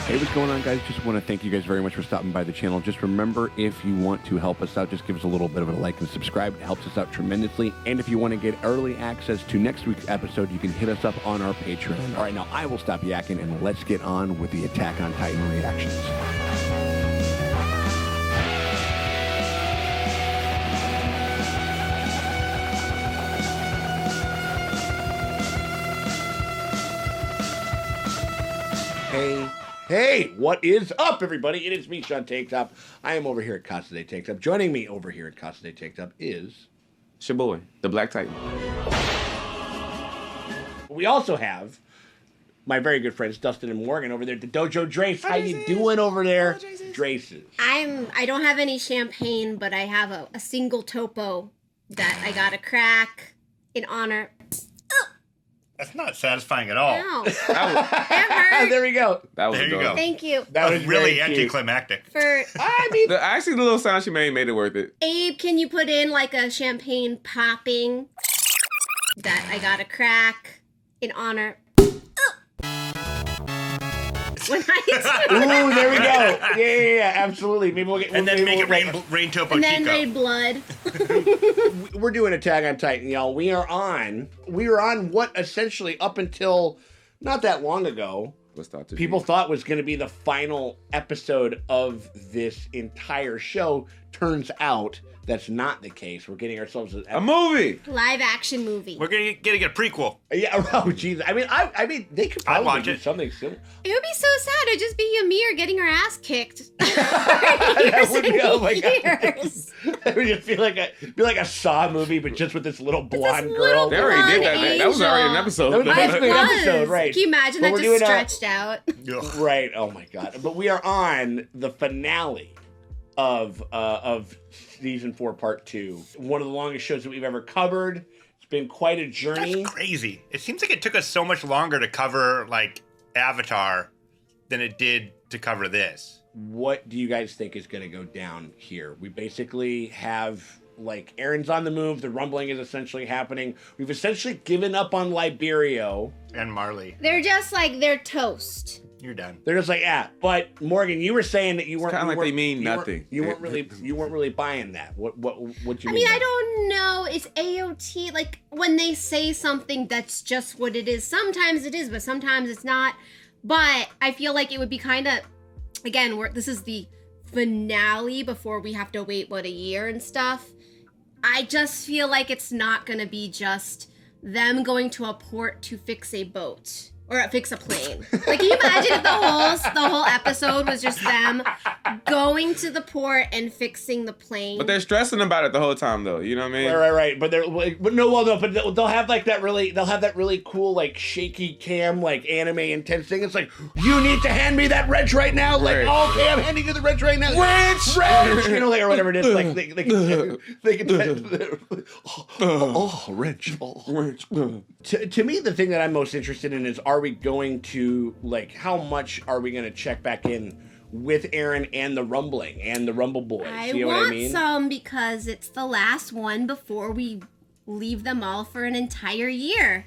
Hey, what's going on, guys? Just want to thank you guys very much for stopping by the channel. Just remember, if you want to help us out, just give us a little bit of a like and subscribe. It helps us out tremendously. And if you want to get early access to next week's episode, you can hit us up on our Patreon. All right, now I will stop yakking and let's get on with the Attack on Titan reactions. Hey, what is up, everybody? It is me, Sean Tank Top. I am over here at Casa de Tank Top. Joining me over here at Casa de Tank Top is... It's your boy, the Black Titan. We also have my very good friends, Dustin and Morgan, over there at the Dojo Drace. How you doing over there? Draces. I don't have any champagne, but I have a single topo that I got to crack in honor... That's not satisfying at all. No. That hurt. There we go. That was There you dope. go. Thank you. That was really very cute. anticlimactic. Actually, the little sound she made it worth it. Abe, can you put in like a champagne popping that I got to crack in honor... When Ooh, there we go. Yeah, absolutely. Maybe we'll get... And then maybe make it we'll- rain Topo and then Chico. rain blood. We're doing Attack on Titan, y'all. We were on what essentially up until not that long ago, Let's start to people thought was going to be the final episode of this entire show. Turns out that's not the case. We're getting ourselves a movie. Live action movie. We're getting a prequel. Yeah, oh jeez. I mean, they could I'd probably watch do it. something similar. It would be so sad. It'd just be Ymir getting her ass kicked. That would be, oh my god. Years. It would just feel like a Saw movie, but just with this little blonde this girl. little They already did that. Blonde That was already an angel. episode. That was basically an episode, right? Can you imagine But that we're just doing stretched out? Ugh. Right. Oh my god. But we are on the finale of season 4, part 2. One of the longest shows that we've ever covered. It's been quite a journey. That's crazy. It seems like it took us so much longer to cover like Avatar than it did to cover this. What do you guys think is going to go down here? We basically have, like, Aaron's on the move. The rumbling is essentially happening. We've essentially given up on Liberio. And Marley, They're just like, they're toast. you're done. They're just like, yeah. But Morgan, you were saying that you weren't. kinda you like weren't- they mean you weren't- nothing. You weren't really buying that. What you I mean? mean, by I don't know. It's AOT. Like, when they say something, that's just what it is. Sometimes it is, but sometimes it's not. But I feel like it would be kind of, again, this is the finale before we have to wait, a year and stuff. I just feel like it's not going to be just them going to a port to fix a boat. Or fix a plane. Like, can you imagine if the whole episode was just them going to the port and fixing the plane? But they're stressing about it the whole time, though. You know what I mean? Right. But they'll have like that really cool, like, shaky cam, like, anime intense thing. It's like, you need to hand me that wrench right now. Like, Right. okay, I'm handing you the wrench right now. Wrench. You know, like, or whatever it is. Like, they can wrench. Oh. Wrench. To me, the thing that I'm most interested in is, are we going to, like, how much are we going to check back in with Aaron and the rumbling and the Rumble Boys? I You know want what I mean? some because it's the last one before we leave them all for an entire year.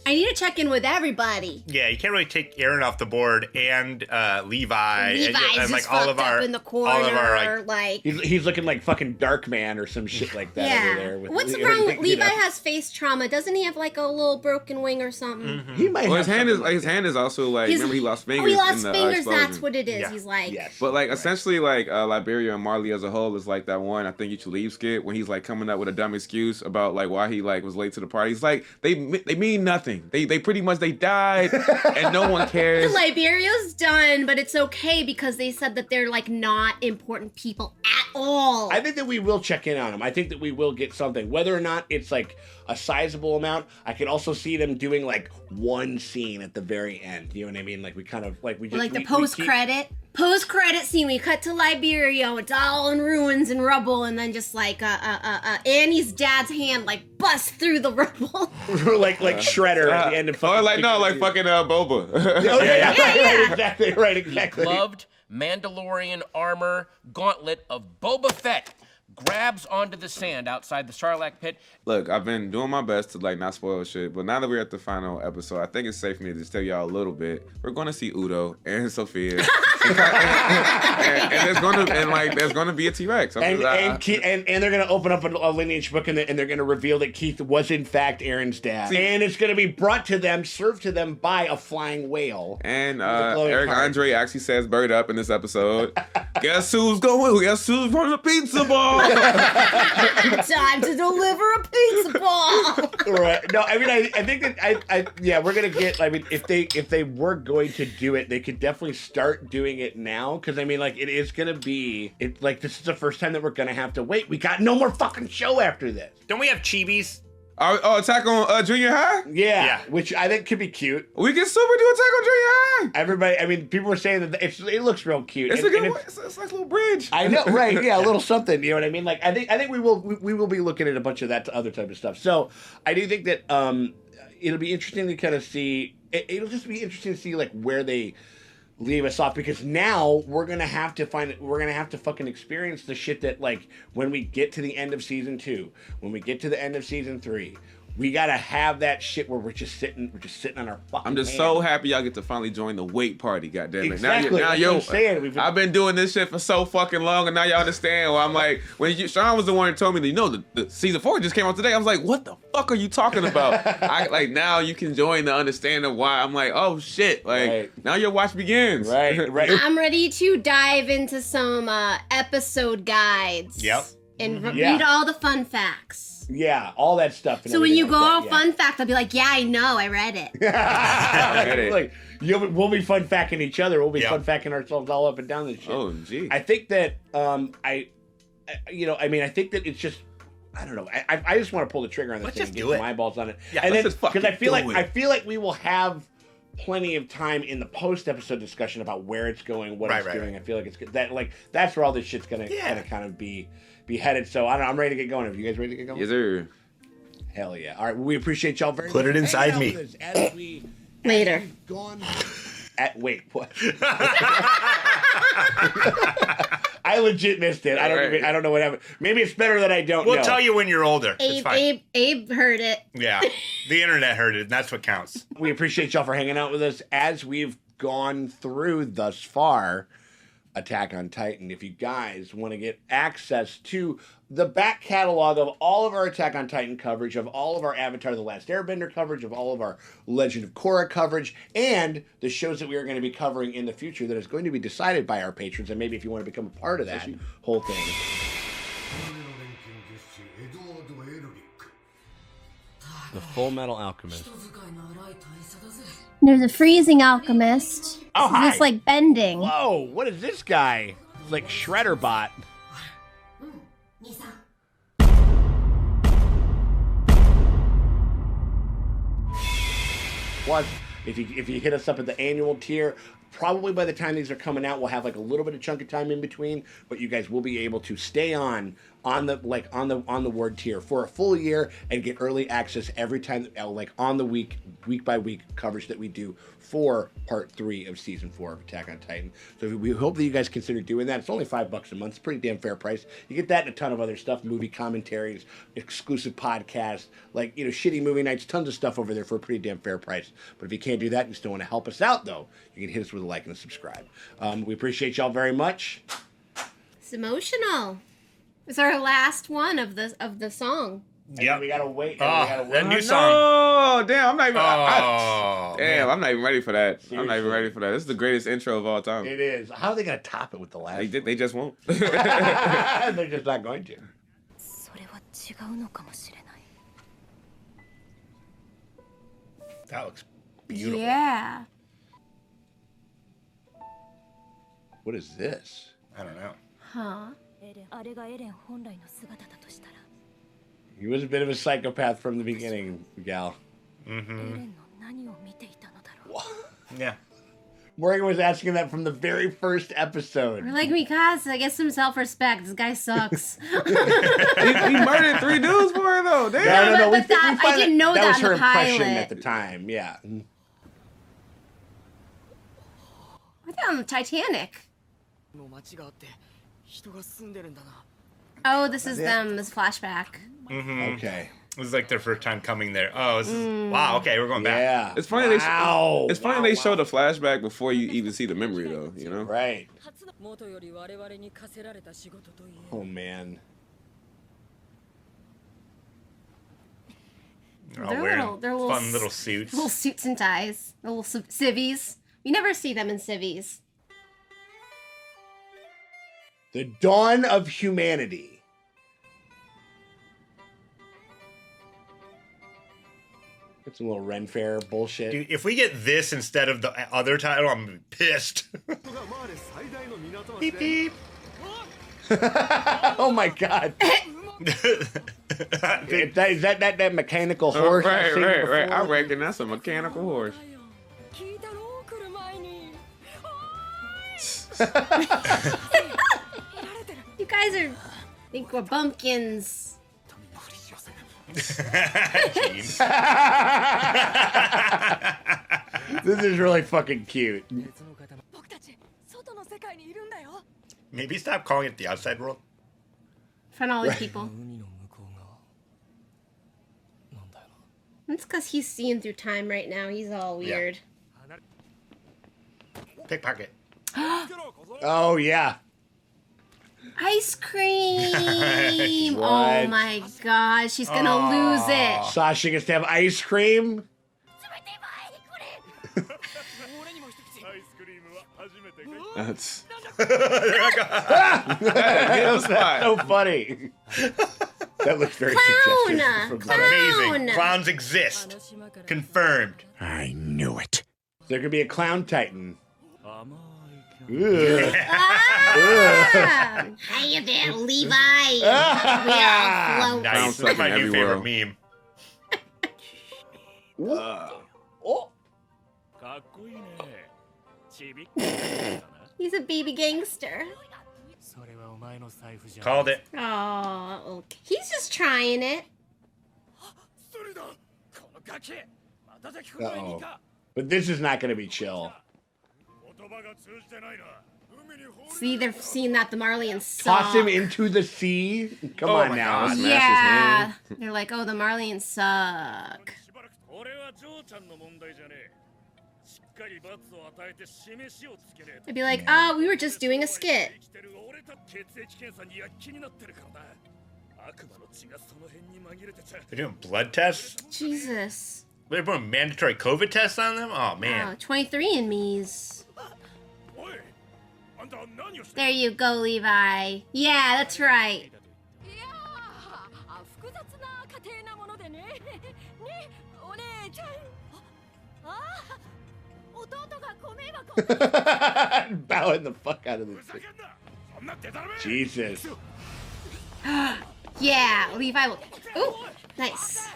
I need to check in with everybody. Yeah, you can't really take Aaron off the board and Levi Levi's and just like fucked up in the corner. all of our like He's looking like fucking Darkman or some shit like that yeah. over there. With What's you wrong? know, Levi has face trauma. Doesn't he have like a little broken wing or something? He might Well, have his hand is also like. His- Remember, he lost fingers. Oh, he lost in the, fingers. explosion. That's what it is. Yeah. He's like, Yes. But like essentially like Liberia and Marley as a whole is like that one I think you should leave skit when he's like coming up with a dumb excuse about like why he like was late to the party. He's like they mean nothing. They pretty much they died and no one cares. Liberio's done, but it's okay because they said that they're like not important people at all. I think that we will check in on him. I think that we will get something. Whether or not it's like a sizable amount, I could also see them doing like one scene at the very end. You know what I mean? Like we kind of like we just like the we keep- post-credit scene. We cut to Liberia. It's all in ruins and rubble, and then just like Annie's dad's hand like busts through the rubble. like Shredder at the end of or fucking like no, like fucking Boba. Oh, yeah. Yeah. Right, exactly. Gloved Mandalorian armor gauntlet of Boba Fett grabs onto the sand outside the Sarlacc pit. Look, I've been doing my best to like not spoil shit, but now that we're at the final episode, I think it's safe for me to just tell y'all a little bit. We're gonna see Udo and Sophia there's gonna be a T-Rex. And they're gonna open up a lineage book and they're gonna reveal that Keith was in fact Aaron's dad, and it's gonna be brought to them, served to them by a flying whale. And Eric Andre actually says "bird up" in this episode. Guess who's running a pizza ball? Time to deliver a pizza ball. Right. No, I mean, I think that yeah, we're gonna get. I mean, if they were going to do it, they could definitely start doing it now. Because I mean, like, it is gonna be. It like this is the first time that we're gonna have to wait. We got no more fucking show after this. Don't we have Chibis? Attack on Junior High? Yeah, which I think could be cute. We can super do Attack on Junior High. Everybody, I mean, people were saying that it looks real cute. It's a good one. It's like a little bridge. I know, right? Yeah, a little something. You know what I mean? Like, I think we will be looking at a bunch of that other type of stuff. So I do think that it'll be interesting to kind of see. It'll just be interesting to see like where they leave us off, because now we're gonna have to fucking experience the shit that, like, when we get to the end of season 2, when we get to the end of season 3, we gotta have that shit where we're just sitting on our fucking I'm just so happy y'all get to finally join the wait party, goddammit. Exactly. Now That's what I'm saying. I've been doing this shit for so fucking long, and now y'all understand. Well, I'm like, Sean was the one who told me that, the season 4 just came out today. I was like, what the fuck are you talking about? Now you can join the understanding why. I'm like, oh shit, now your watch begins. Right. I'm ready to dive into some episode guides. Yep. And read all the fun facts. Yeah, all that stuff. So when you go all fun fact, I'll be like, yeah, I know, I read it. Like, we'll be fun facting each other. We'll be fun facting ourselves all up and down this shit. Oh, gee. I think that I think that it's just, I don't know. I just want to pull the trigger on this Let's thing just and do get it. some eyeballs on it. Yeah, and let's just fucking I feel do it. like we will have plenty of time in the post-episode discussion about where it's going, what it's doing. I feel like it's good. That's where all this shit's gonna kind of be headed. So I don't know. I'm ready to get going. Are you guys ready to get going? Yes, sir. Hell yeah! All right, we appreciate y'all very much. Put it inside Hang me. out with us as we Later. Wait, what? I legit missed it. I don't know what happened. Maybe it's better that I don't know. We'll tell you when you're older. It's fine. Abe heard it. Yeah, the internet heard it, and that's what counts. We appreciate y'all for hanging out with us as we've gone through thus far Attack on Titan. If you guys want to get access to the back catalog of all of our Attack on Titan coverage, of all of our Avatar The Last Airbender coverage, of all of our Legend of Korra coverage, and the shows that we are going to be covering in the future that is going to be decided by our patrons, and maybe if you want to become a part of that whole thing. The Full Metal Alchemist. There's a freezing alchemist. Oh, Is hi. this like bending? Whoa, what is this guy? It's like Shredder Bot. Plus, if you hit us up at the annual tier, probably by the time these are coming out, we'll have like a little bit of chunk of time in between, but you guys will be able to stay on the word tier for a full year and get early access every time, like on the week by week coverage that we do for part 3 of season 4 of Attack on Titan. So we hope that you guys consider doing that. It's only $5 a month. It's a pretty damn fair price. You get that and a ton of other stuff, movie commentaries, exclusive podcasts, like, shitty movie nights, tons of stuff over there for a pretty damn fair price. But if you can't do that and you still want to help us out, though, you can hit us with a like and a subscribe. We appreciate y'all very much. It's emotional. It's our last one of the song. Yep. We gotta wait. That new song. Oh, damn! I'm not even. Oh, I'm not even ready for that. Seriously. I'm not even ready for that. This is the greatest intro of all time. It is. How are they gonna top it with the last? They just won't. They're just not going to. それは違うのかもしれない That looks beautiful. Yeah. What is this? I don't know. Huh. あれがエレン本来の姿だとしたら He was a bit of a psychopath from the beginning, gal. エレンの何を見ていたのだろう Yeah. Morgan was asking that from the very first episode. We're like, Mikasa, get some self-respect. This guy sucks. he murdered 3 dudes for her though. Damn. No. but that- I didn't know that was in her the impression pilot. at the time. Yeah. We're on the Titanic. の街があって人が住んでるんだな Oh, this is them. This flashback. Okay. It was like their first time coming there. Oh, wow. Okay, we're going back. Yeah. It's funny Wow. they they show the flashback before you even see the memory though, you know? Right. 元より我々に課せられた仕事といえ Oh man. They're all They're wearing little fun little suits. Little suits and ties. Little civvies. You never see them in civvies. The dawn of humanity. Get some little Ren Fair bullshit. Dude, if we get this instead of the other title, I'm gonna be pissed. Beep beep. Oh my god. Is that mechanical horse? I've Right, seen right, right. before? I reckon that's a mechanical horse. 聞いたろう来る前に You guys are think we're bumpkins. Jeez. This is really fucking cute. 僕たち外の世界にいるんだよ Maybe stop calling it the outside world. In front of all these people. 海の向こうがなんだよ It's because he's seeing through time right now. He's all Yeah. weird. Pickpocket. Oh yeah. Ice cream! Oh What? my god, she's gonna lose it. Sasha gets to have ice cream. 冷たい前にこれ俺にも一口 That's So funny. That looks very Clown! suggestive. From Clown! Amazing. Clowns exist. Confirmed. I knew it. There could be a clown titan. 甘い Ugh. Ah! Hiya there, Levi! We all float. Nice. Clown That's my sucking new everywhere. favorite meme. Oh. かっこいいねちびっこだな He's a baby gangster. それはお前の財布じゃ Called it. Oh, okay. He's just trying it. それだこのガキまた敵こないに Uh-oh. か But this is not going to be chill. 言葉が通じてないな海に放 See, they're seeing that the Marlians Toss suck. him into the sea. Come Oh on my now. God. Smash his Yeah. hand. They're like, oh, the Marlians suck. しばらくこれはジョーちゃんの問題じゃねえしっかり罰を与えて示しをつけねえ They'd be like, oh, we were just doing a skit. 生きてる俺た血液検査に躍起になってるからな悪魔の血がその辺に紛れてちゃ They're doing blood tests? Jesus. They're doing mandatory COVID tests on them? Oh, Oh, man. 23andMe's. おいあんた何をして There you go, Levi. Yeah, that's right. いやー複雑な家庭なものでねねお姉ちゃんあ弟が米箱 Bowing the fuck out of this ふざ thing. けんなそんなデタラメ Jesus. Yeah, Levi will. Ooh, nice.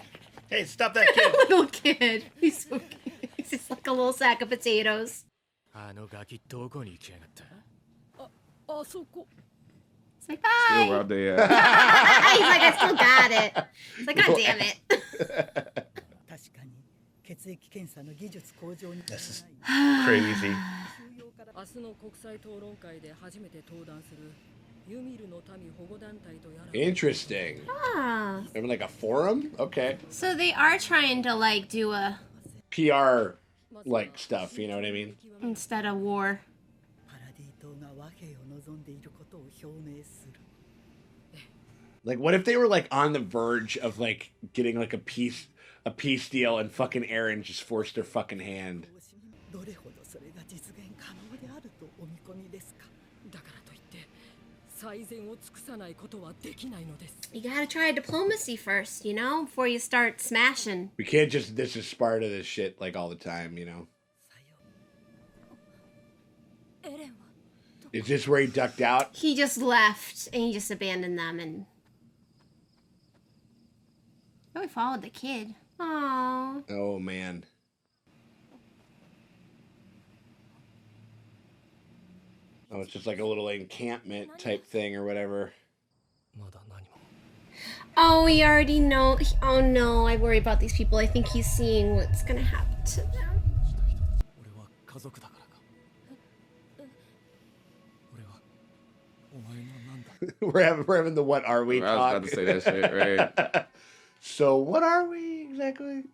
Hey, stop that kid. Little kid. He's so cute. He's just like a little sack of potatoes. あのガキどこに行きやがったあそこ It's like, still bye. out there. He's like, I still got it. It's like, god damn it. 確かに血液検査の技術向上に This is crazy. 明日の国際討論会で初めて登壇するユミルの民保護団体とやら Interesting. Ah. Remember like a forum? Okay. So they are trying to like do a PR like stuff, you know what I mean? instead of war. パラディ島が和平を望んでいることを表明する Like what if they were like on the verge of like getting like a peace deal and fucking Aaron just forced their fucking hand? どれほどそれが実現可能であるとお見込みですかだからといって最善を尽くさないことはできないのです You gotta try diplomacy first, you know, before you start smashing. We can't just this is Sparta this shit like all the time, you know? エレンは Is this where he ducked out? He just left and he just abandoned them and. Oh, he followed the kid. Aww. Oh man. Oh, it's just like a little encampment type thing or whatever. まだ何も Oh, we already know. Oh no, I worry about these people. I think he's seeing what's gonna happen to them. 俺は家族だからか俺はお前のなんだ we're having the what are we I was about talk. to say that shit, right? So what are we exactly?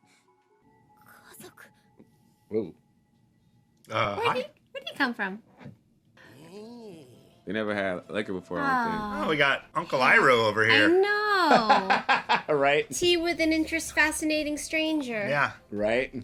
家族 Whoa. Where'd he come from? They never had liquor before, I don't think. Oh, we got Uncle Iroh over I here. know. Right? Tea with an interest fascinating stranger. Yeah. Right?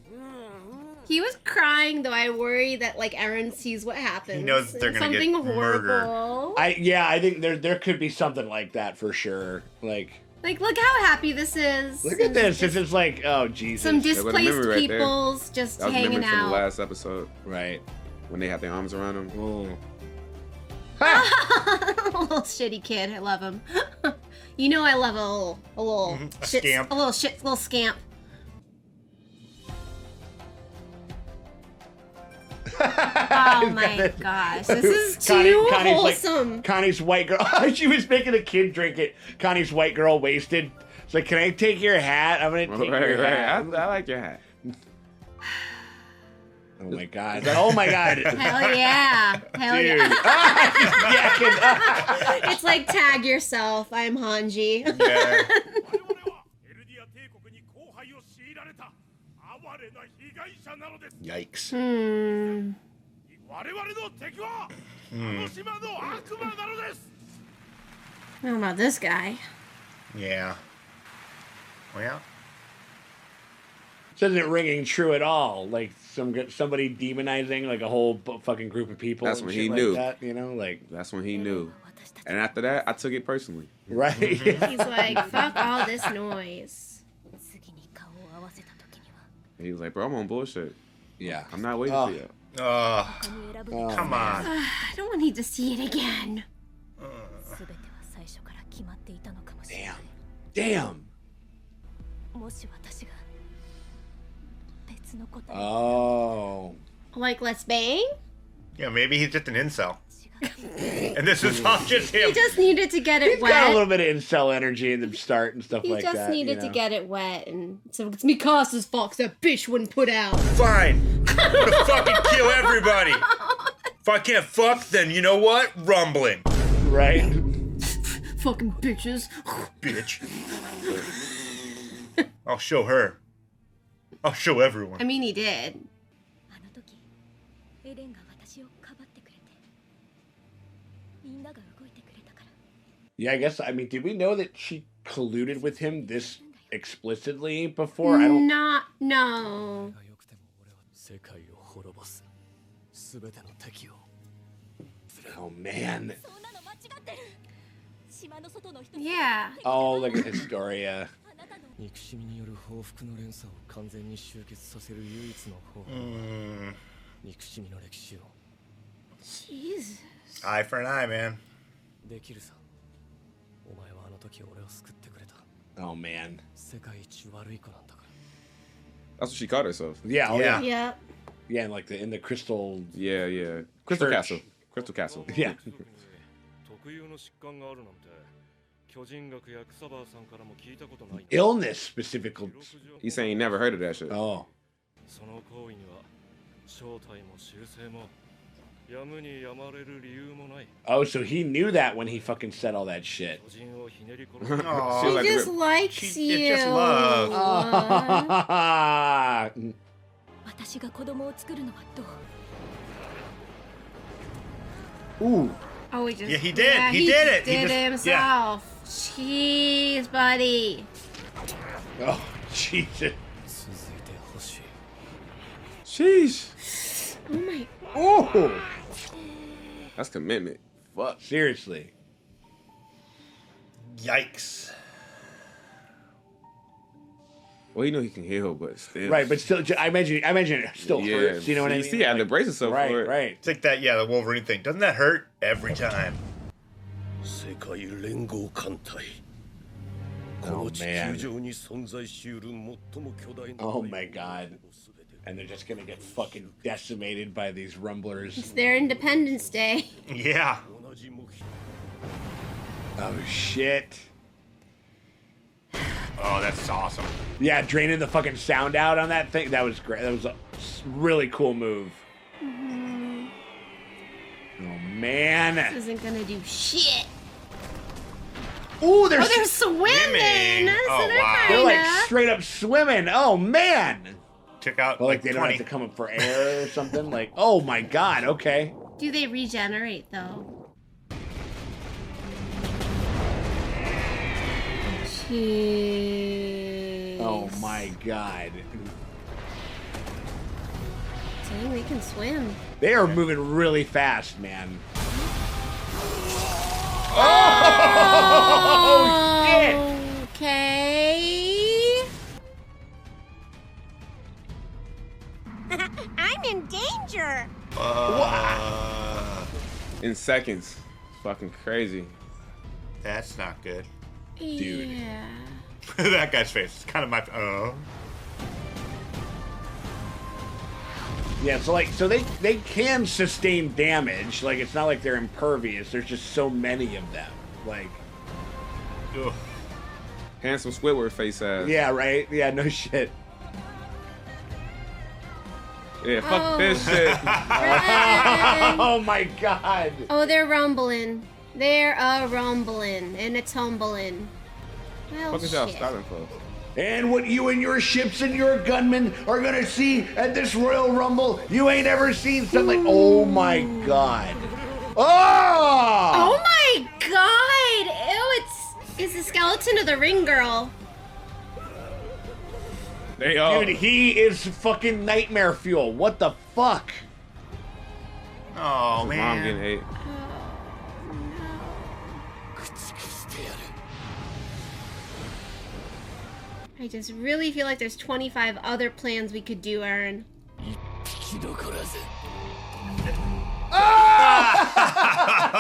He was crying, though. I worry that like Eren sees what happens. He knows they're gonna something get murdered. horrible. I think there could be something like that for sure. Like, Like, look how happy this is. look at this. It's just like, oh Jesus. Some got a displaced memory right there. peoples just That was a hanging memory from the out. last episode Right. when they had their arms around him. Oh. Little shitty kid. I love him. You know I love a little A shit, scamp. a little scamp. Oh my gosh, this is too wholesome. Like, Connie's white girl. She was making a kid drink it. Connie's white girl wasted. It's like, can I take your hat? I'm gonna take your hat. I like your hat. Oh my god. Oh my god. Hell yeah. Hell Dude. yeah. It's like tag yourself. I'm Hanji. Yeah. 我々はエルディア帝国に荒廃を強いられた哀れな被害者なのです。 Yikes. 我々の敵はあの島の悪魔なのです。 I don't know about this guy. Yeah. Well, This isn't ringing true at all. Like somebody demonizing like a whole fucking group of people. That's and when shit he like knew. that, you know, like That's when he knew. 私たち And after that, I took it personally. right. He's like, fuck all this noise. 次に顔を合わせた時には And he was like, bro, I'm on bullshit. Yeah. I'm not waiting Oh. for you. 他に選ぶべき come on. I don't want him to see it again. 全ては最初から決まっていたのかもしれない Damn. もし私が別の答え Oh. Like, let's bang? Yeah, maybe he's just an incel. 違ってい And this is all just He him. just needed to get it He's got a little wet. bit of incel energy in the start and stuff He like just that. needed you to know? get it wet, and so it's Mikasa's fault 'cause that bitch wouldn't put out. Fine. I'm gonna fucking kill everybody. If I can't fuck, then you know what? Rumbling. Right. Fucking bitches. Bitch. I'll show her. I'll show everyone. I mean, he did. あの時エレンが私をかばってくれてみんなが動いてくれたから Yeah, I guess. I mean, did we know that she colluded with him this explicitly before? I don't. Not, no. が良くても俺は世界を滅ぼす。すべての敵を。 Oh man. そんなの間違ってる島の外の人 Yeah. Oh, look at Historia. あなたの憎しみによる報復の連鎖を完全に終結させる唯一の方法。憎しみの歴史を Jesus. Eye for an eye, man. できるさ。お前はあの時俺を救ってくれた。 Oh man. 世界一悪い子なんだから。 That's what she called herself. Yeah. Oh, Yeah. yeah. Yep. Yeah, and like in the crystal. Yeah, yeah. Crystal Church. Castle. Crystal Castle. Yeah. 特有の疾患があるなんて巨人学や草葉さんからも聞いたことない。 Illness specifically. He's saying he never heard of that shit. Oh. その行為には正体も習性もやむにやまれる理由もない。 Oh, so he knew that when he fucking said all that shit. 巨人をひねり殺す Aw. She He like just the- likes She- you. it's just love. Ah. 私が子供を作るのはどう Ooh. Oh, he just. Yeah, he did. Yeah, He did it. He Did it just- yeah. himself. Jeez, buddy. Oh, Jesus. 続いてほしい。 Sheesh. Oh my. Oh. That's commitment. Fuck. Seriously. Yikes. Well, you know he can heal, but still. Right, but still, I imagine it still yeah. hurts. You know what I mean? See, he had to Like, brace himself right, for it. right. It's like that, yeah, the Wolverine thing. Doesn't that hurt every time? 世界連合艦隊。こ Oh の地 man. 球上に存在しうる最も巨大な Oh my god. And they're just gonna get fucking decimated by these rumblers. It's their Independence Day. Yeah. 同じ目標 Oh shit. Oh, that's awesome. Yeah, draining the fucking sound out on that thing. That was great. That was a really cool move. Oh man. Isn't gonna do shit. Ooh, they're, Oh, they're swimming. Oh, So they're wow. they're like kinda- straight up swimming. Oh man. Took out Well, like like they don't 20. have to come up for air or something. Like, oh my god. Okay. Do they regenerate though? Jeez. Oh my god. Dang, they can swim. They are moving really fast, man. Oh, shit. Okay. I'm in danger. In seconds. Fucking crazy. That's not good. Dude. Yeah. That guy's face is kind of my. Oh. Yeah, so they can sustain damage. Like it's not like they're impervious. There's just so many of them. Like, Ugh. Handsome Squidward face ass. yeah, right? Yeah, no shit. Yeah, fuck Oh. this shit. Run. Oh my god. Oh, they're rumbling. They're a rumbling, and it's humbling. Well, What is y'all shit. stopping for? And what you and your ships and your gunmen are gonna see at this Royal Rumble, you ain't ever seen something like, oh my god. Oh! Oh my god! Ew, it's the skeleton of the ring girl. They all. Dude, he is fucking nightmare fuel. What the fuck? Oh Mom man. getting hate. I just really feel like there's 25 other plans we could do, Aaron.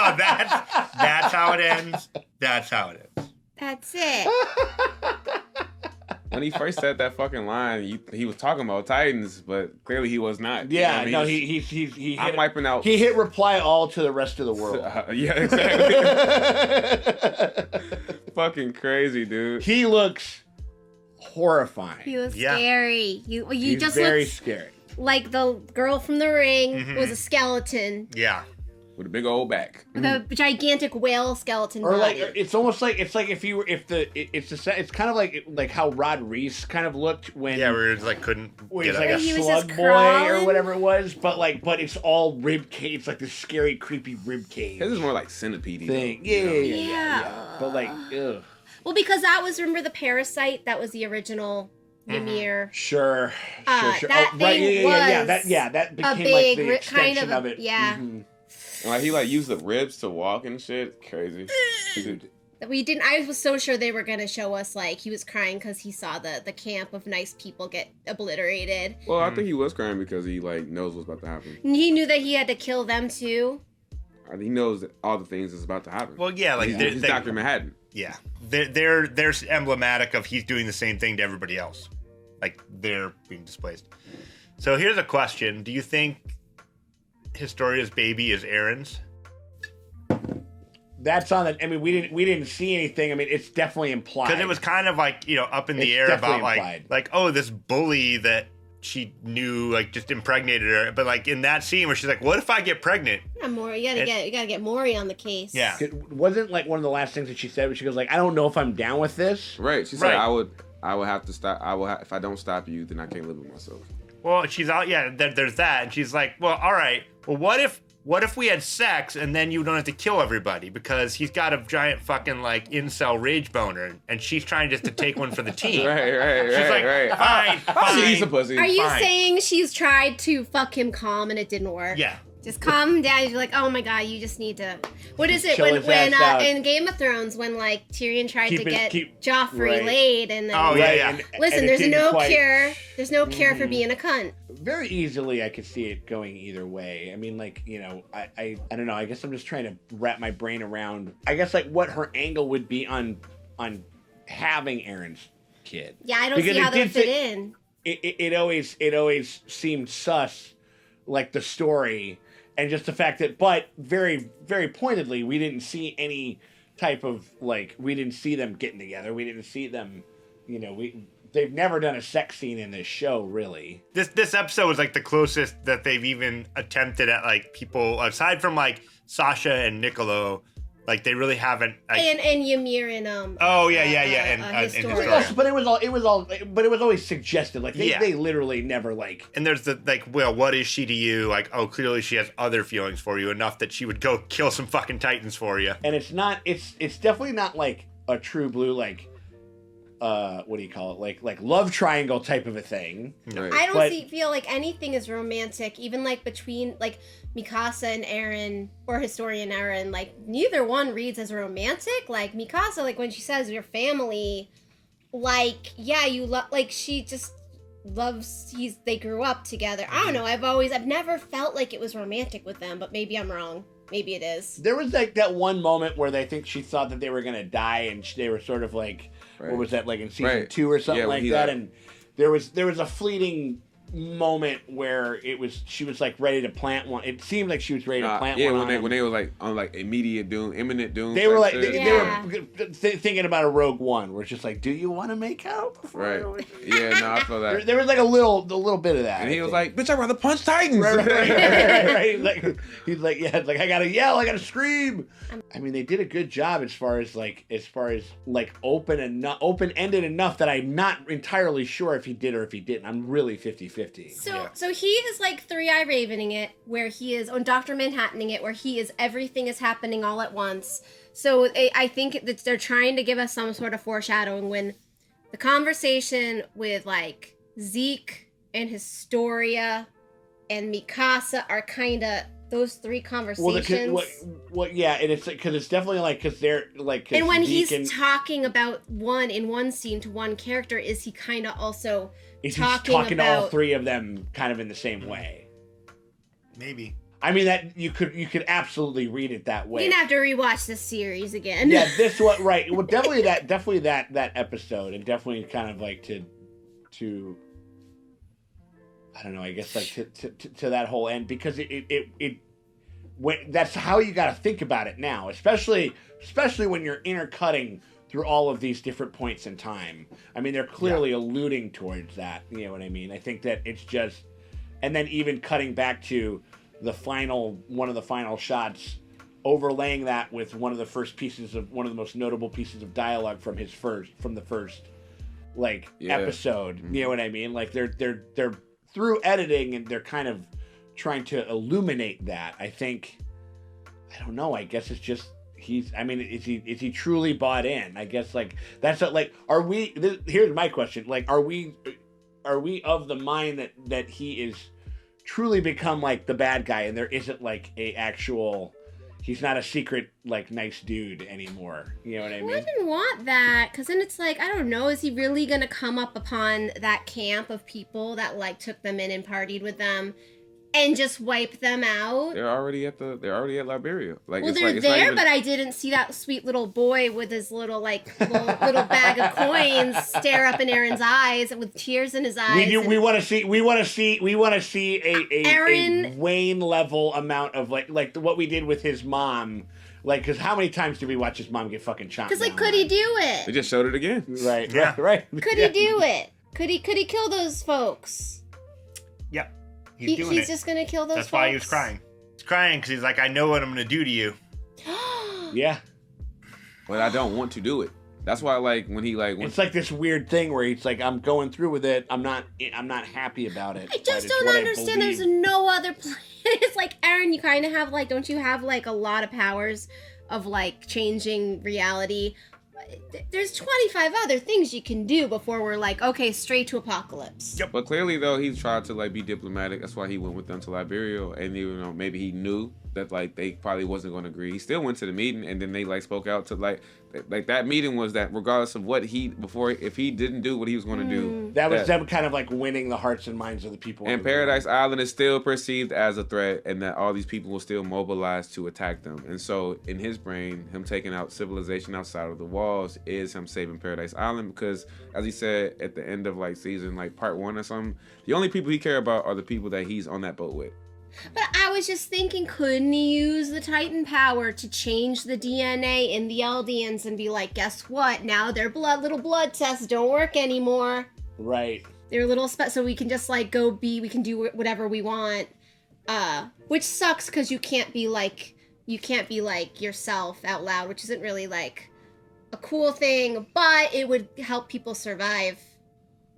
Oh, that's how it ends. That's how it ends. That's it. When he first said that fucking line, he was talking about Titans, but clearly he was not. You know Yeah, what I mean? no, He's- he I'm hit, wiping out. he hit reply all to the rest of the world. Yeah, exactly. Fucking crazy, dude. He looks horrifying. He was Yeah. scary. You He's just very looked scary. like the girl from the ring Mhm. was a skeleton Yeah. With a big old back. with a gigantic whale skeleton Or body. like it's almost like it's like it's kind of like how Rod Reese kind of looked when Yeah, we just like couldn't when get he's like it. a He was slug just boy or crawling. whatever it was, but it's all rib cage. It's like this scary, creepy rib cage His is more like centipede thing. though, you know? Yeah. But like, ugh. Well, because that was, remember the Parasite? That was the original Ymir. Sure. Sure. That Oh, right, thing that became big, like the extension kind of of it. yeah. Mhm. Like he like used the ribs to walk and shit. Crazy. Dude, We didn't. I was so sure they were gonna show us like he was crying because he saw the camp of nice people get obliterated. Well, I think he was crying because he like knows what's about to happen. And he knew that he had to kill them too. He knows that all the things that's about to happen. Well, yeah, like he's Dr. Manhattan. Yeah, they're emblematic of he's doing the same thing to everybody else. Like they're being displaced. So here's a question: do you think Historia's baby is Aaron's? that's on the. I mean, we didn't see anything. I mean, it's definitely implied. Because it was kind of like, you know, up in the It's air definitely about implied. like oh, this bully that she knew like just impregnated her. But like in that scene where she's like, what if I get pregnant? Yeah, Maury, you gotta get Maury on the case. Yeah. It wasn't like one of the last things that she said. When she goes like, "I don't know if I'm down with this." Right. She said, Right. I would have to stop. If I don't stop you, then I can't live with myself. Well, she's out. Yeah, there's that, and she's like, well, all right. Well, what if we had sex and then you don't have to kill everybody because he's got a giant fucking like incel rage boner, and she's trying just to take one for the team. Right. She's like, right. fine. She's a pussy. Are you Fine. saying she's tried to fuck him calm and it didn't work? Yeah. Just calm him down. You're like, oh my god, you just need to. What is it Chill when his ass out. in Game of Thrones when like Tyrion tried Keep to his- get keep- Joffrey right. laid and then Oh, yeah, yeah. listen, and it there's didn't no quite- cure. There's no cure for being a cunt. Very easily, I could see it going either way. I mean, like, you know, I don't know. I guess I'm just trying to wrap my brain around. I guess like what her angle would be on having Aaron's kid. Yeah, I don't Because see it how they did fit say- in. It always seemed sus, like the story, and just the fact that, but very very pointedly, we didn't see any type of like we didn't see them getting together. We didn't see them, you know, they've never done a sex scene in this show really. This episode was like the closest that they've even attempted at like people aside from like Sasha and Niccolo Like they really haven't. Like, and Ymir and oh yeah, and Historia. Historia. But it was always suggested. Like they literally never like. And there's the like, well, what is she to you? Like, oh, clearly she has other feelings for you enough that she would go kill some fucking Titans for you. And it's not. It's definitely not like a true blue like. What do you call it? Like love triangle type of a thing. Right. I don't feel like anything is romantic, even like between like Mikasa and Eren or Historia and Eren. Like neither one reads as romantic. Like Mikasa, like when she says your family, like yeah, you love. Like she just loves. They grew up together. I don't know. I've never felt like it was romantic with them, but maybe I'm wrong. Maybe it is. There was like that one moment where they think she thought that they were gonna die, and they were sort of like. Right. What was that, like in season 2 or something like that? And there was a fleeting moment where she was like ready to plant one. It seemed like she was ready to plant one. Yeah, when they were like on like immediate doom, imminent doom. They were like they were thinking about a Rogue One, where it's just like, do you want to make out? Right. Yeah, no, I feel that. There was like a little bit of that. And he was like, "Bitch, I'd rather punch Titans." Right. He's like, yeah, like I gotta yell, I gotta scream. I mean, they did a good job as far as open-ended enough that I'm not entirely sure if he did or if he didn't. I'm really 50-50. So he is like 3-Eye Ravening it, where he is on Dr. Manhattaning it, where he is everything is happening all at once. So I think that they're trying to give us some sort of foreshadowing when the conversation with like Zeke and Historia and Mikasa are kind of those three conversations. Yeah, and it's because it's definitely like because they're like. And when he's talking about in one scene to one character, is he kind of also talking to all three of them kind of in the same way? Maybe. I mean that you could absolutely read it that way. You're gonna have to rewatch this series again. Yeah, this one right. Well, definitely that episode, and definitely kind of like to. I don't know. I guess like to that whole end, because that's how you got to think about it now, especially when you're intercutting through all of these different points in time. I mean, they're clearly alluding towards that. You know what I mean? I think that it's just, and then even cutting back to one of the final shots, overlaying that with one of the most notable pieces of dialogue from the first episode. Mm-hmm. You know what I mean? Like they're through editing, and they're kind of trying to illuminate that. I don't know. I guess it's just is he truly bought in? I guess like that's like here's my question. Like are we of the mind that he is truly become like the bad guy, and there isn't like he's not a secret, like, nice dude anymore. You know what I mean? Well, I didn't want that, because then it's like, I don't know, is he really going to come up upon that camp of people that, like, took them in and partied with them and just wipe them out? They're already at Liberia. Like, well, they're there, but I didn't see that sweet little boy with his little bag of coins stare up in Eren's eyes with tears in his eyes. We want to see a Wayne level amount of like what we did with his mom. Like, because how many times did we watch his mom get fucking chopped? Because like, could he do it? They just showed it again. Right. Yeah. Right. Could he do it? Could he kill those folks? Yep. He's just gonna kill those. That's folks? why he was crying. He's crying because he's like, I know what I'm gonna do to you. Yeah. But I don't want to do it. That's why, like, when it's like this weird thing where he's like, I'm going through with it. I'm not happy about it. I just don't understand. There's no other plan. It's like, Eren, you kind of have like, don't you have like a lot of powers of like changing reality? There's 25 other things you can do before we're like, okay, straight to apocalypse. Yep. But clearly, though, he's tried to like be diplomatic. That's why he went with them to Liberia, and even though maybe he knew that like they probably wasn't going to agree, he still went to the meeting, and then they like spoke out to like that meeting was that regardless of what if he didn't do what he was going to do, that was them kind of like winning the hearts and minds of the people. And Paradise Island is still perceived as a threat, and that all these people will still mobilize to attack them. And so in his brain, him taking out civilization outside of the walls is him saving Paradise Island, because as he said at the end of like season like part 1 or something, the only people he care about are the people that he's on that boat with. But I was just thinking, couldn't he use the Titan power to change the DNA in the Eldians and be like, guess what? Now their little blood tests don't work anymore. Right. They're little so we can just like we can do whatever we want. Which sucks because you can't be like you can't be like yourself out loud, which isn't really like a cool thing, but it would help people survive.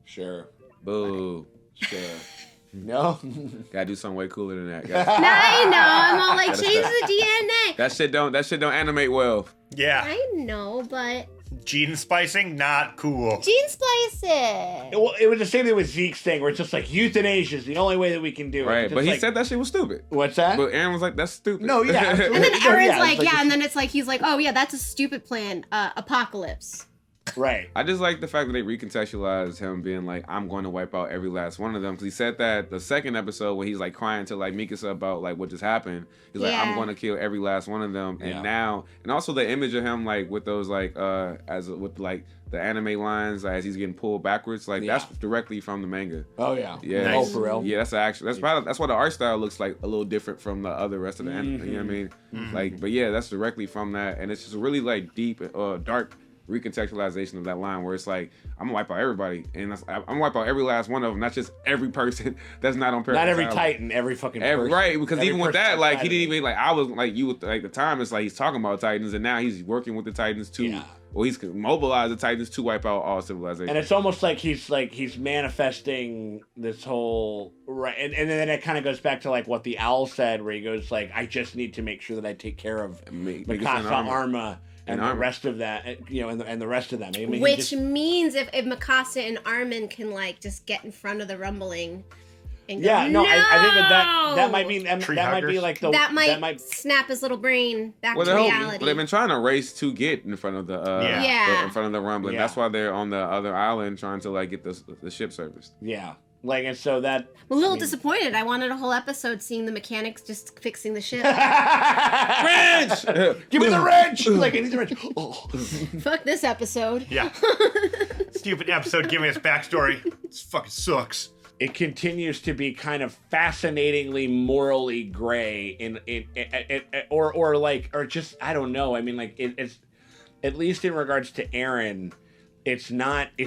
Sure. Boo. Sure. No. Gotta do something way cooler than that. I know. I'm all like, Gotta change stop. the DNA. That shit don't animate well. Yeah. I know, but Gene splicing, not cool. gene splice it. Well, it was the same thing with Zeke's thing, where it's just like euthanasia is the only way that we can do it. Right. It's But he like, said that shit was stupid. what's that? But Aaron was like, that's stupid. No, yeah, absolutely. And then No, Aaron's yeah, like, it's like yeah, this- and then it's like, he's like, oh yeah, that's a stupid plan. Apocalypse. Right. I just like the fact that they recontextualized him being like, I'm going to wipe out every last one of them. Because he said that the second episode when he's like crying to like Mikasa about like what just happened. He's like, I'm Yeah. going to kill every last one of them. And Yeah. now, and also the image of him like with those like, with like the anime lines as he's getting pulled backwards. Like Yeah. that's directly from the manga. Oh yeah. Yeah. Oh, for real. Yeah, that's actually that's why the art style looks like a little different from the other rest of the anime. You know what I mean? Like, but yeah, that's directly from that, and it's just really like deep, dark recontextualization of that line where it's like I'm gonna wipe out everybody, and I'm gonna wipe out every last one of them, not just every person that's not on Paradise Not every Island. Titan, every fucking person. Right, because Every even with person that, like outside he of didn't it. even like I was like you with like the time. It's like he's talking about Titans, and now he's working with the Titans to, Yeah. or he's mobilized the Titans to wipe out all civilization. And it's almost like he's manifesting this whole right, and then it kind of goes back to like what the owl said, where he goes like, I just need to make sure that I take care of Mikasa and Mikasa, Arma. Arma, and the Arma. rest of that, you know, and the rest of them. I mean, he Which just- means if Mikasa and Armin can like just get in front of the rumbling and go, yeah, no, I think that might "No!" mean that Tree might be huggers. like the that might snap his little brain back to reality. they've been trying to race to get in front of the Yeah. Yeah. in front of the rumbling. Yeah. That's why they're on the other island trying to like get the ship serviced. yeah, like, and so that I'm a little disappointed. I wanted a whole episode seeing the mechanics just fixing the ship. Wrench! give me the wrench, like I need the wrench. Oh. Fuck this episode. Yeah. Stupid episode giving us backstory. This fucking sucks. It continues to be kind of fascinatingly morally gray or just I don't know. I mean, like it's at least in regards to Eren, it's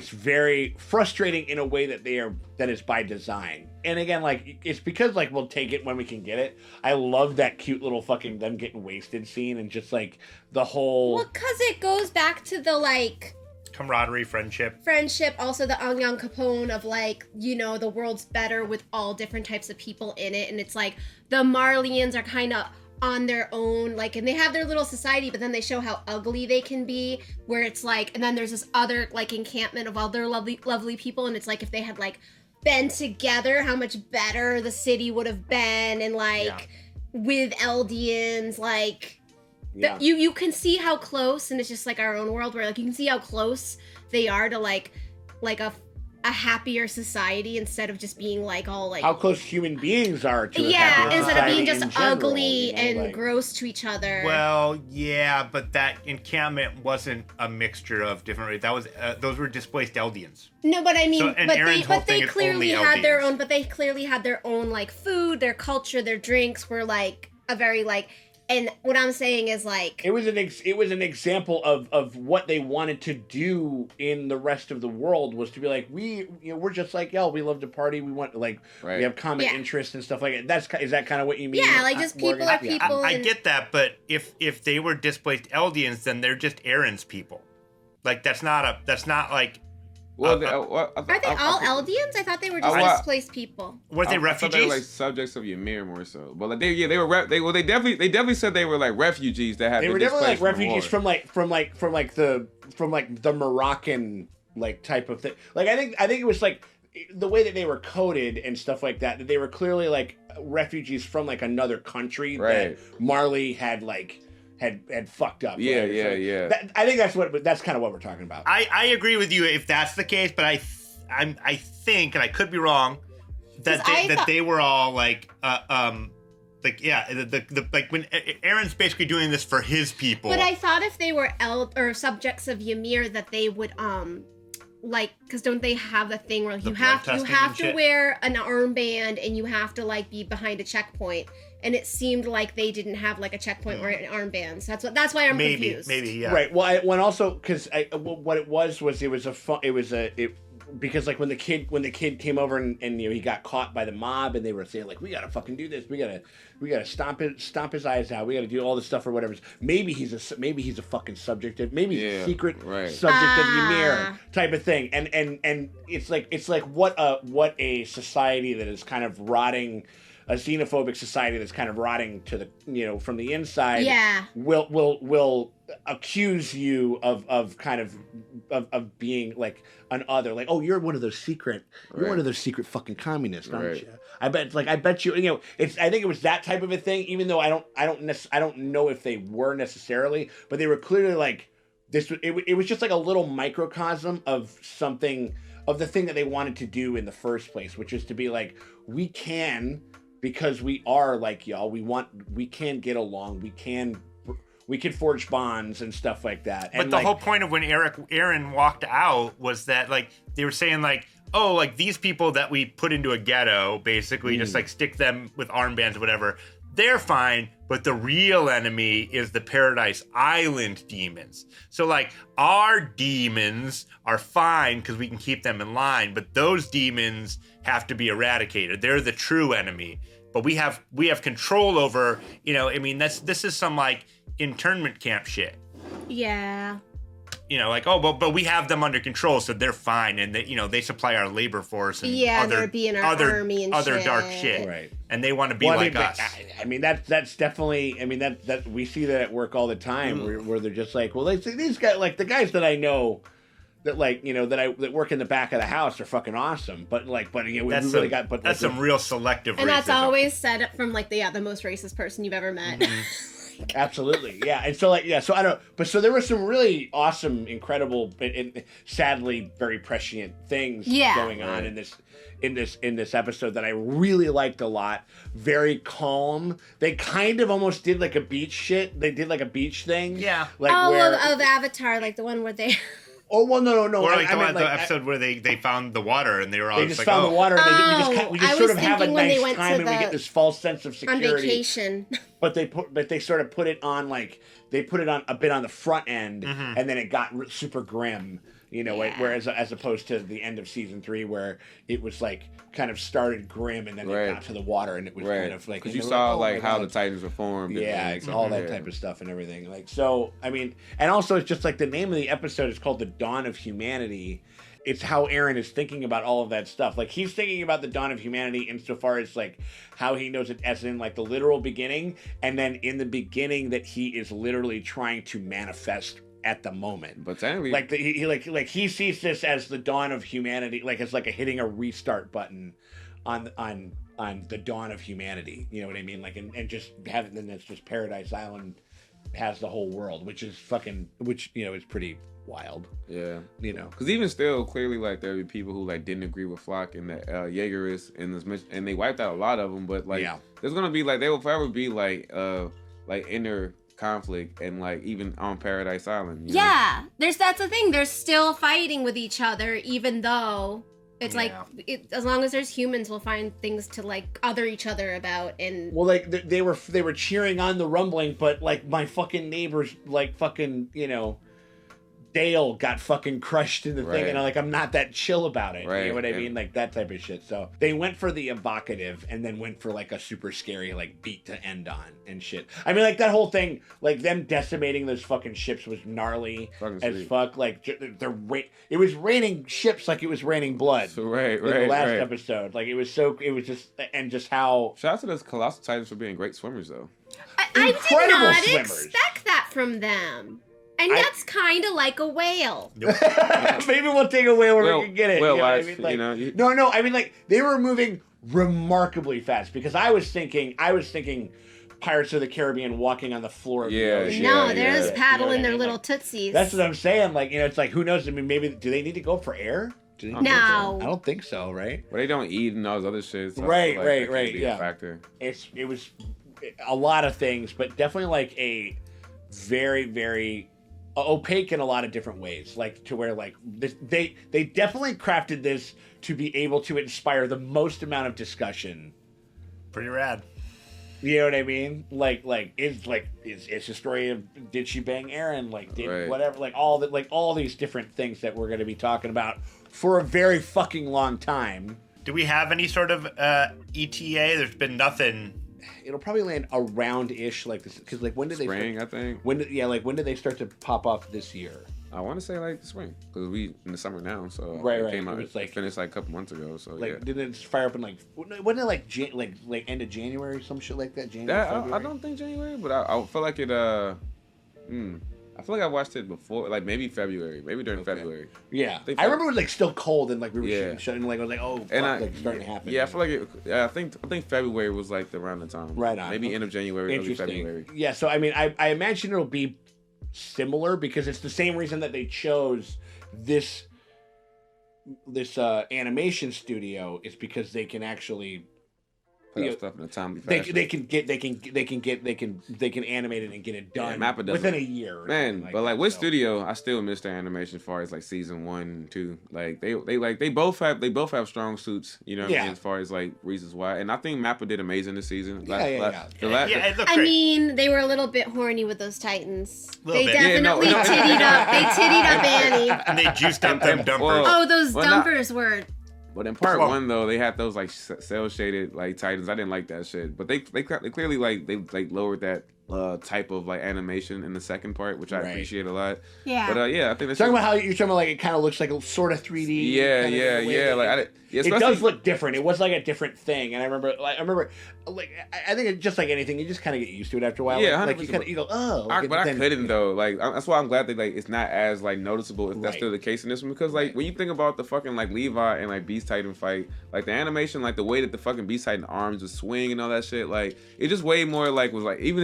very frustrating in a way that is by design. And again, like it's because like we'll take it when we can get it. I love that cute little fucking them getting wasted scene and just like the whole Well, because it goes back to the like Camaraderie, friendship. friendship, also the Angyang Capone of like, you know, the world's better with all different types of people in it. And it's like the Marlians are kind of on their own, like, and they have their little society, but then they show how ugly they can be, where it's like, and then there's this other like encampment of other lovely people, and it's like if they had like been together, how much better the city would have been, and like with Eldians, like yeah. you can see how close, and it's just like our own world where like you can see how close they are to like a happier society instead of just being like all like how close human beings are to a yeah, happier instead of being society just in general, ugly you know, and like- gross to each other. Well, yeah, but that encampment wasn't a mixture of different. That was those were displaced Eldians. No, but I mean, So, and but Aaron's whole they thing is clearly only had their Eldians. own. But they clearly had their own like food, their culture, their drinks were like a very like. And what I'm saying is like, It was an example of what they wanted to do in the rest of the world was to be like we're just like y'all, we love to party, we want like Right. we have common Yeah. interests and stuff like that. Is that kind of what you mean? yeah, like just people Morgan? are Yeah. people. I and, get that, but if they were displaced Eldians, then they're just Aaron's people. Like that's not like Well, Are they all Eldians? I thought they were just well, displaced people. were they I thought refugees? they were like subjects of Ymir more so. But like they were they definitely said they were like refugees that had They been were definitely like displaced refugees war. from the Moroccan like type of thing. Like I think it was like the way that they were coded and stuff like that they were clearly like refugees from like another country Right. that Marley had like had fucked up. Yeah, right? yeah, So yeah. I think that's kind of what we're talking about. I agree with you if that's the case, but I think, and I could be wrong, that 'Cause I thought- they were all like like when Aaron's basically doing this for his people. But I thought if they were or subjects of Ymir that they would like, because don't they have the thing where The you blood have testing to and shit? wear an armband and you have to like be behind a checkpoint, and it seemed like they didn't have like a checkpoint or an armband. So that's why I'm confused. maybe yeah. Right. Well, when also because what it was because like when the kid came over and you know he got caught by the mob and they were saying like we gotta fucking do this, we gotta stomp his eyes out, we gotta do all this stuff or whatever. Maybe he's a fucking subject of maybe he's a secret subject of Ymir type of thing, and it's like what a society that is kind of rotting. A xenophobic society that's kind of rotting to the, you know, from the inside. Yeah. Will accuse you of kind of being like an other, like, oh, you're one of those secret fucking communists, aren't you? I bet you, you know, I think it was that type of a thing. Even though I don't know if they were necessarily, but they were clearly like this. It was just like a little microcosm of something of the thing that they wanted to do in the first place, which is to be like, we can. Because we are like y'all, we can get along, we can forge bonds and stuff like that. But and the like, whole point of when Aaron walked out was that like they were saying like, oh, like these people that we put into a ghetto, basically just like stick them with armbands or whatever, they're fine. But the real enemy is the Paradise Island demons. So like our demons are fine because we can keep them in line, but those demons have to be eradicated. They're the true enemy. But we have control over, you know, I mean this is some like internment camp shit. Yeah. You know, like, oh, but we have them under control, so they're fine, and they, you know, they supply our labor force and they're being our army and other shit. dark shit, right? And they want to be like us. I mean, that's definitely. I mean, that we see that at work all the time, where they're just like, well, these guys, like the guys that I know, that like, you know, that work in the back of the house are fucking awesome, but you know, that's really got, but that's like, some real selective and racism. that's always said from like the most racist person you've ever met. Absolutely, yeah. And so like, yeah, so I don't, but so there were some really awesome, incredible, and sadly very prescient things going on in this episode that I really liked a lot. Very calm. They kind of almost did like a beach shit. They did like a beach thing. Yeah. Like of Avatar, like the one where they. Oh well, no. Or like I mean, the episode where they found the water and they were all they just just like, found the water. And we just sort of have a nice time and we get this false sense of security. On vacation. But they sort of put it on like they put it on a bit on the front end, and then it got super grim. You know, whereas as opposed to the end of season 3 where it was like kind of started grim and then it got to the water and it was kind of like because you saw like how the Titans were formed. Yeah, it's all that type of stuff and everything. Like so, I mean, and also it's just like the name of the episode is called The Dawn of Humanity. It's how Aaron is thinking about all of that stuff. Like he's thinking about the dawn of humanity insofar as like how he knows it as in like the literal beginning, and then in the beginning that he is literally trying to manifest at the moment. But technically, like he sees this as the dawn of humanity, like it's like hitting a restart button on the dawn of humanity. You know what I mean? Like and just having then it's just Paradise Island has the whole world, which is you know is pretty wild. Yeah, you know, because even still, clearly, like there be people who like didn't agree with Flock and that Jaegerists in this mission, and they wiped out a lot of them. But like, there's gonna be like there will forever be like inner conflict and like even on Paradise Island. You know? That's the thing. They're still fighting with each other, even though it's like as long as there's humans, we'll find things to like other each other about. And well, like they were cheering on the rumbling, but like my fucking neighbors, like fucking you know. Dale got fucking crushed in the thing, and I'm not that chill about it. You know what I mean? Like that type of shit. So they went for the evocative and then went for like a super scary like beat to end on and shit. I mean, like that whole thing, like them decimating those fucking ships was gnarly as fuck. Like it was raining ships like it was raining blood. So, the last episode, like it was just how. Shout out to those Colossal Titans for being great swimmers, though. I did not expect that from them. And that's kind of like a whale. Maybe we'll take a whale where we can get it. Whale I mean? Like, no. I mean, like they were moving remarkably fast because I was thinking Pirates of the Caribbean walking on the floor of the ocean. No, they're just paddling their little tootsies. That's what I'm saying. Like, you know, it's like who knows? I mean, maybe do they need to go for air? No, I don't think so. Right? But they don't eat and all those other shit. So right. Yeah. Factor. It was a lot of things, but definitely like a very, very opaque in a lot of different ways, like to where like this, they definitely crafted this to be able to inspire the most amount of discussion. Pretty rad. You know what I mean? Like it's the story of did she bang Aaron? Like did whatever? Like all these different things that we're going to be talking about for a very fucking long time. Do we have any sort of ETA? There's been nothing. It'll probably land around-ish like this, because like when did Spring, they? I think. When did they start to pop off this year? I want to say like spring, because we in the summer now, so Right, it right. came out. It was like- finished like a couple months ago, so Like, yeah. didn't it just fire up in like? Wasn't it like end of January or some shit like that? January. That, I February? don't think January, but I feel like it. I feel like I watched it before, like maybe February, maybe during February. Yeah, think I remember it was like still cold and like we were Yeah. shooting, like I was like, oh, fuck, And like starting to happen. Yeah, I feel like it. I think February was like around the time. Right on. Maybe end of January, early Interesting. February. Yeah, so I mean, I imagine it'll be similar because it's the same reason that they chose this animation studio is because they can actually Put Yeah. out stuff in a timely they fashion. can animate it and get it done Mappa does within it. a year. or Man, something but that, like with so. studio, I still miss their animation as far as like season 1, 2. Like they both have strong suits, you know what I Yeah. mean, as far as like reasons why. And I think Mappa did amazing this season. Yeah. Yeah, it looked I great. mean, they were a little bit horny with those Titans. Little They bit. Yeah, no, definitely no. tittied up. They tittied up Annie. And they juiced up them dumpers. Whoa. Oh, those Well, not- dumpers were. But in part Well- 1 though, they had those like cell shaded like Titans. I didn't like that shit. But they clearly like they like lowered that type of like animation in the second part, which I Right. appreciate a lot. Yeah. But yeah, I think that's Talking about how you're talking about like it kind of looks like a sort of 3D. Yeah, kind of yeah, way yeah. that Like it especially- does look different. It was like a different thing, and I remember, I think it's just like anything, you just kind of get used to it after a while. Yeah, like you 100%. kind of you go, oh. But I then- couldn't though. Like that's why I'm glad that like it's not as like noticeable if that's Right. still the case in this one, because like when you think about the fucking like Levi and like Beast Titan fight, like the animation, like the way that the fucking Beast Titan arms would swing and all that shit, like it just way more like was like even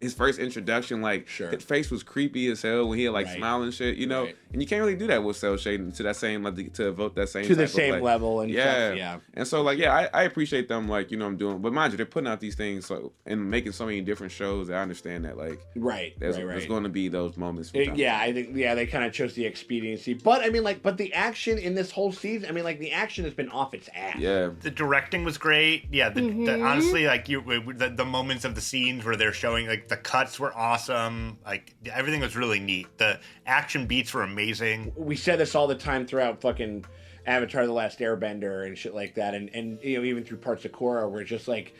his first introduction, like Sure. his face was creepy as hell when he had like Right. smiling shit, you know, Right. and you can't really do that with cell shading to that same like to evoke that same to the type of, same like, level and yeah. stuff. Yeah. And so like yeah, I appreciate them like you know I'm doing, but mind you, they're putting out these things so and making so many different shows. I understand that like Right. there's right. going to be those moments. from time to Yeah, I think they kind of chose the expediency, but I mean, but the action in this whole season, I mean, like the action has been off its ass. Yeah. The directing was great. Yeah, honestly, like the moments of the scenes where they're showing like the cuts were awesome. Like everything was really neat. The action beats were amazing. We said this all the time throughout fucking Avatar: The Last Airbender and shit like that, and you know even through parts of Korra, where it's just like.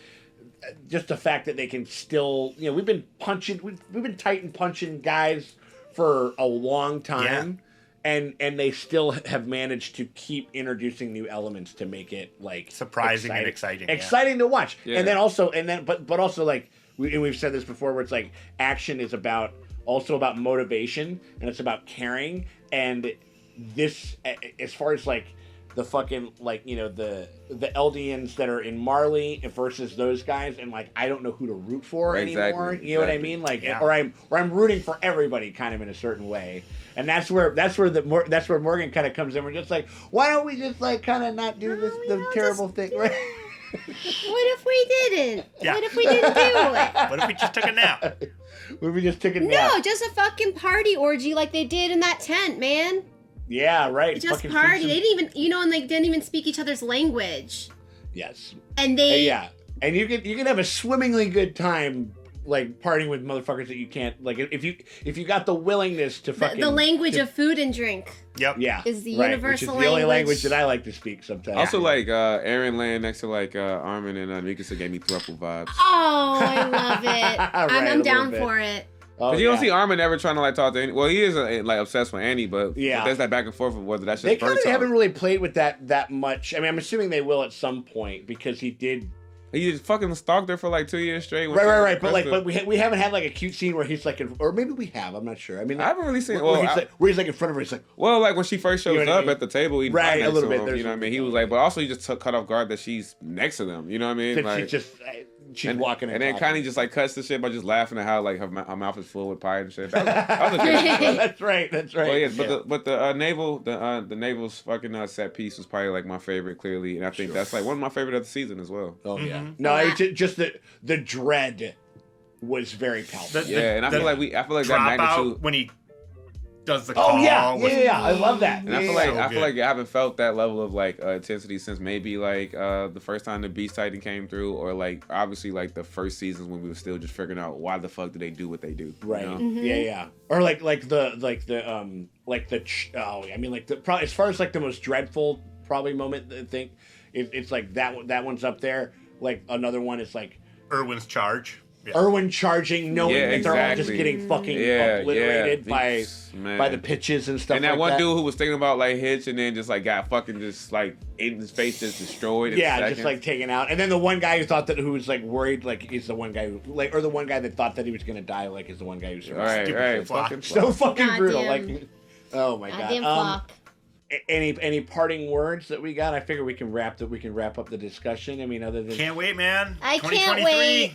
Just the fact that they can still, you know, we've been Titan punching guys for a long time, and they still have managed to keep introducing new elements to make it like Surprising and exciting, yeah. exciting to watch. Yeah. And then also, but also like we've said this before, where it's like action is about motivation and it's about caring, and this as far as like the fucking like you know the Eldians that are in Marley versus those guys, and like I don't know who to root for Exactly, anymore. You know what I exactly. mean? Like Yeah. or I'm rooting for everybody kind of in a certain way, and that's where Morgan kind of comes in. We're just like, why don't we just like kind of not do this we the don't terrible just thing, do right? What if we didn't? Yeah. What if we didn't do it? What if we just took a nap? When we just took a nap. No, just a fucking party orgy like they did in that tent, man. Yeah, right. Just Fucking party. feed They some- didn't even, and they didn't even speak each other's language. Yes. And they, Yeah, and you can have a swimmingly good time like partying with motherfuckers that you can't like if you got the willingness to fucking the language of food and drink. Yep. yeah is the right, universal which is the only language. language that I like to speak sometimes. Also, like Aaron laying next to like Armin and Mikasa gave me throuple vibes. Oh, I love it. Right, a I'm little down bit. for it. Oh, But you don't yeah. see Armin ever trying to like talk to any. Well, he is like obsessed with Annie, but Yeah. there's that back and forth of whether that's They just kind bird of talk. haven't really played with that much. I mean, I'm assuming they will at some point because he did. He just fucking stalked her for like 2 years straight. Right. But we haven't had like a cute scene where he's like, or maybe we have. I'm not sure. I mean, I haven't really seen. where, Well, where he's like in front of her. He's like, well, like when she first shows You know what I up mean? at the table, eating Right, pie a next little to bit, him, there's you know what I mean? He a- was like, but also he just took cut off guard that she's next to them. You know what I mean? that Like, she's just she's and, walking and then talking. Connie just like cuts the shit by just laughing at how like her mouth is full with pie and shit. That was a good shit. That's right. Well, yeah, but the naval's fucking set piece was probably like my favorite, clearly, and I think that's like one of my favorite of the season as well. Oh yeah. No, it's just the dread was very palpable. Yeah, and I feel like that drop magnitude. out when he does the call. Oh yeah, with- yeah. I love that. And I feel like I feel like I haven't felt that level of like intensity since maybe like the first time the Beast Titan came through, or like obviously like the first seasons when we were still just figuring out why the fuck do they do what they do. Right. You know? Yeah. Or like the probably as far as like the most dreadful probably moment I think it's like that one's up there. Like another one is like Erwin's charge. Yeah. Erwin charging, knowing Yeah, that they're all just exactly. getting fucking Yeah, obliterated yeah. by the Man. pitches and stuff. And that like one that. dude who was thinking about like Hitch and then just like got fucking just like in his face just destroyed. in Yeah, just seconds. like taken out. And then the one guy who was like worried, like is the one guy who like, or the one guy that thought that he was gonna die, like is the one guy who survived. right. Fucking So fucking Goddamn. brutal. Like, oh my Goddamn god. flock. Any parting words that we got? I figure we can wrap up the discussion. I mean, other than Can't wait, man. I can't 2023. wait,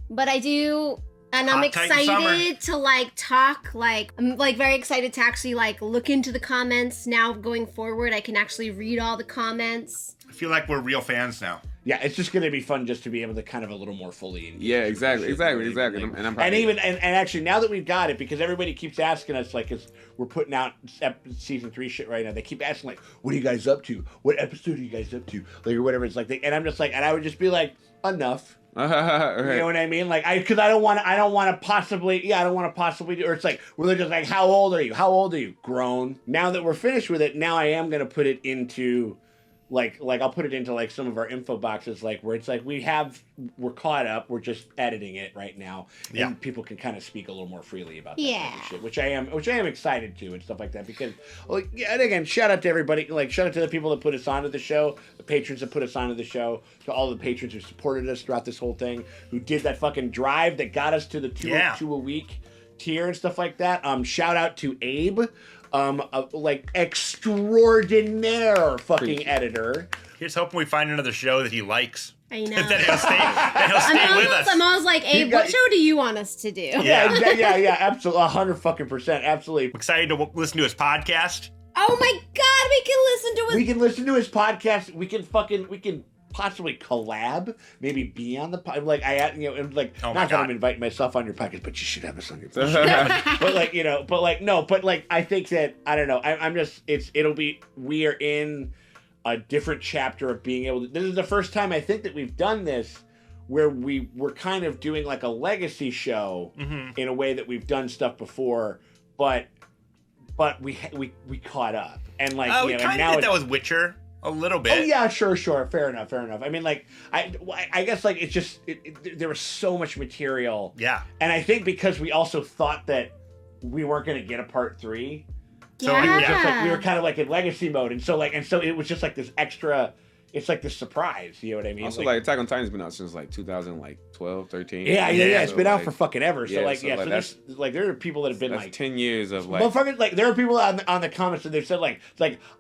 but I do, and I'm Hot Titan summer. excited to like talk. Like I'm like very excited to actually like look into the comments now. Going forward, I can actually read all the comments. I feel like we're real fans now. yeah, it's just gonna be fun just to be able to kind of a little more fully engage. Yeah, with exactly, shit, exactly, really, exactly. like- And I'm and even and actually now that we've got it, because everybody keeps asking us, like, cause we're putting out season 3 shit right now. They keep asking like, "What are you guys up to? What episode are you guys up to?" Like or whatever. It's like, and I'm just like, and I would just be like, enough. You know what I mean? Like because I don't want to possibly do, or it's like where they're just like, how old are you? Grown. Now that we're finished with it, now I am gonna put it into like I'll put it into like some of our info boxes, like where it's like we're caught up, we're just editing it right now, Yeah. and people can kind of speak a little more freely about that kind Yeah. of shit, which I am excited to and stuff like that because, like, yeah, and again, shout out to everybody, like shout out to the people that put us onto the show, the patrons that put us onto the show, to all the patrons who supported us throughout this whole thing, who did that fucking drive that got us to the two a week tier and stuff like that. Shout out to Abe. Like extraordinaire fucking editor. Here's hoping we find another show that he likes. I know. that he'll stay with us. I'm always like, Abe, what show do you want us to do? Yeah, absolutely, 100%, absolutely. I'm excited to listen to his podcast. Oh my God, we can listen to it. We can listen to his podcast. We can possibly collab. Maybe be on the pod. Like and like Oh my not that God. I'm inviting myself on your podcast, but you should have us on your podcast. but like I think that I don't know. I'm just we are in a different chapter of being able to. This is the first time I think that we've done this where we were kind of doing like a legacy show in a way that we've done stuff before, but we caught up and like We and kind now of did it's, that with Witcher a little bit. oh yeah, sure, fair enough. I mean, like, I guess like it's just there was so much material. Yeah. And I think because we also thought that we weren't going to get a part 3, So yeah. we were just like we were kind of like in legacy mode, and so it was just like this extra. It's like this surprise, you know what I mean? Also, like Attack on Titan's been out since like 2012, 13. yeah, it's So, been out like, for fucking ever. So yeah, so that's- there's like there are people that have been That's like 10 years of like. motherfuckers, like there are people on the comments that they've said like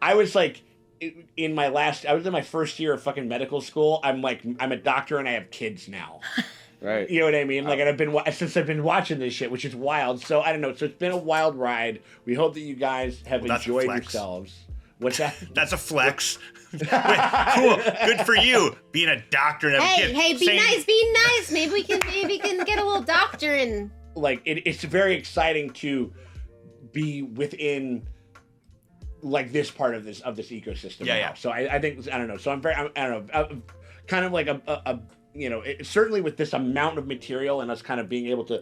I was like in my first year of fucking medical school. I'm a doctor and I have kids now. Right. You know what I mean? Like, and I've been watching this shit, which is wild. So I don't know. So it's been a wild ride. We hope that you guys have Well, that's a enjoyed flex. yourselves. What's that? That's a flex. Cool. Good for you. Being a doctor and having Hey, kids. be nice. Maybe we can get a little doctor in. Like it's very exciting to be within like this part of this ecosystem. Yeah, now. yeah. So I think I don't know. So I don't know. Kind of like a certainly with this amount of material and us kind of being able to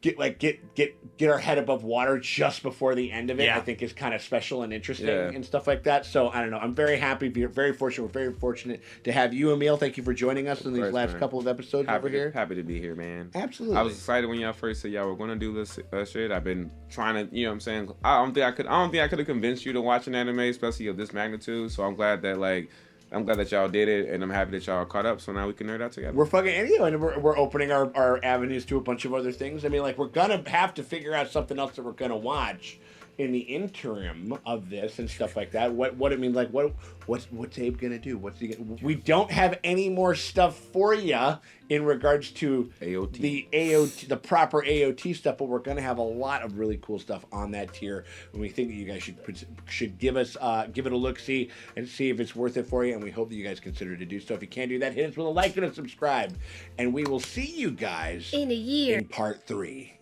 get our head above water just before the end of it, Yeah. I think is kind of special and interesting Yeah. and stuff like that. So I don't know. I'm very happy. We're very fortunate. We're very fortunate to have you, Emil. Thank you for joining us in these course, last man. couple of episodes over here. Happy to be here, man. Absolutely. I was excited when y'all first said y'all were gonna do this shit. I've been trying to, you know what I'm saying? I don't think I could have convinced you to watch an anime, especially of this magnitude. So I'm glad that y'all did it, and I'm happy that y'all are caught up. So now we can nerd out together. We're fucking, and we're opening our avenues to a bunch of other things. I mean, like, we're gonna have to figure out something else that we're gonna watch in the interim of this and stuff like that. What it means, like, what's Abe gonna do? We don't have any more stuff for you in regards to AOT. the proper AOT stuff, but we're gonna have a lot of really cool stuff on that tier, and we think that you guys should give it a look, see if it's worth it for you, and we hope that you guys consider to do so. If you can't do that, hit us with a like and a subscribe, and we will see you guys In a year. in part 3.